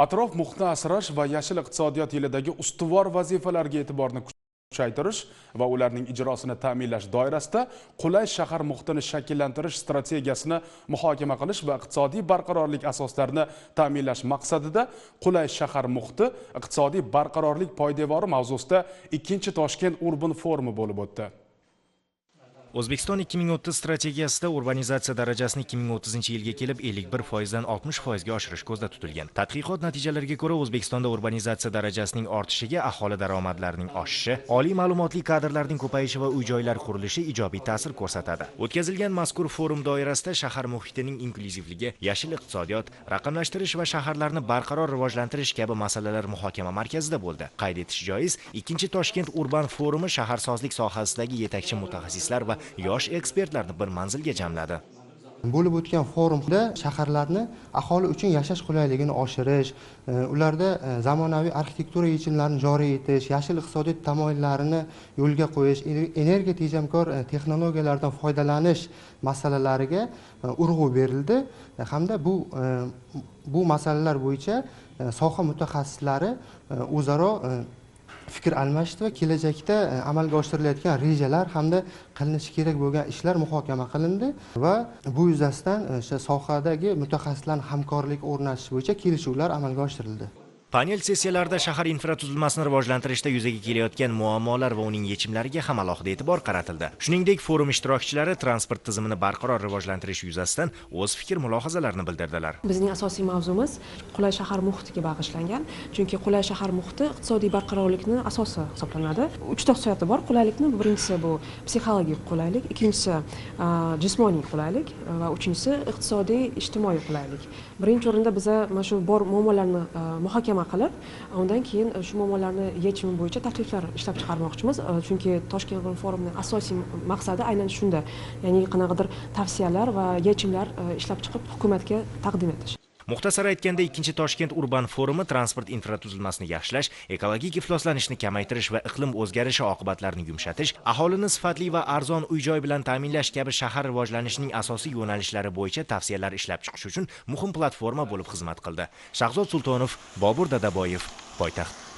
Atrof muhitni asrash va yashil iqtisodiyot yilidagi ustuvor vazifalarga e'tiborni kuchaytirish va ularning ijrosini ta'minlash doirasida qulay shahar muhitini shakllantirish strategiyasini muhokama qilish va iqtisodiy barqarorlik asoslarini ta'minlash maqsadida qulay shahar muhiti iqtisodiy barqarorlik poydevori mavzusida 2-chi Toshkent Urban forumi bo'lib o'tdi. O'zbekiston 2030 strategiyasida urbanizatsiya darajasini 2030-yilga kelib 51% dan 60% ga oshirish ko'zda tutilgan. Tadqiqot natijalariga ko'ra, O'zbekistonda urbanizatsiya darajasining ortishiga aholi daromadlarining oshishi, oliy ma'lumotli kadrlarning ko'payishi va uy-joylar qurilishi ijobiy ta'sir ko'rsatadi. O'tkazilgan mazkur forum doirasida shahar muhitining inkluzivligi, yashil iqtisodiyot, raqamlashtirish va shaharlarni barqaror rivojlantirish kabi masalalar muhokama markazida bo'ldi. Qayd etish joiz, 2-chi Toshkent Urban forumi shaharsozlik sohasidagi yetakchi mutaxassislar va yosh ekspertlarni bir manzilga jamladi. Bo'lib o'tgan forumda shaharlarni aholi uchun yashash qulayligini oshirish, ularda zamonaviy arxitektura yechimlarini joriy etish, yashil iqtisodiyot tamoyillarini yo'lga qo'yish, energiya tejamkor texnologiyalardan foydalanish masalalariga urg'u berildi hamda bu masalalar bo'yicha soha mutaxassislari o'zaro fikr almashdi va kelajakda amalga oshirilayotgan rejalar hamda qilinishi kerak bo'lgan ishlar muhokama qilindi va bu yuzasidan o'sha sohadagi mutaxassislarning hamkorlik o'rnatish bo'yicha kelishuvlar amalga oshirildi. Panel sessiyalarida shahar infratuzilmasini rivojlantirishda yuzaga kelayotgan muammolar va uning yechimlariga ham alohida e'tibor qaratildi. Shuningdek, forum ishtirokchilari transport tizimini barqaror rivojlantirish yuzasidan o'z fikr-mulohazalarini bildirdilar. Bizning asosiy mavzumiz qulay shahar muhitiga bag'ishlangan. Chunki qulay shahar muhiti iqtisodiy barqarorlikni asosi hisoblanadi. 3 ta xususiyati bor qulaylikni. Birinchisi bu psixologik qulaylik, ikkinchisi jismoniy qulaylik va uchinchisi iqtisodiy ijtimoiy qulaylik. Birinchi o'rinda biz mana shu bor muammolarni muhokama qilib, undan keyin shu muammolarni yechimi bo'yicha takliflar ishlab chiqarmoqchimiz. Chunki Toshkent forumining asosiy maqsadi aynan shunda. Ya'ni qanaqadir tavsiyalar va yechimlar ishlab chiqib hukumatga taqdim etish. Muxtasar aytganda 2-chi Toshkent Urban forumi transport infratuzilmasini yaxshilash, ekologik ifloslanishni kamaytirish va iqlim o'zgarishi oqibatlarini yumshatish, aholini sifatli va arzon uy-joy bilan ta'minlash kabi shahar rivojlanishining asosiy yo'nalishlari bo'yicha tavsiyalar ishlab chiqish uchun muhim platforma bo'lib xizmat qildi. Shahzod Sultonov, Bobur Dadaboyev, Poytaxt.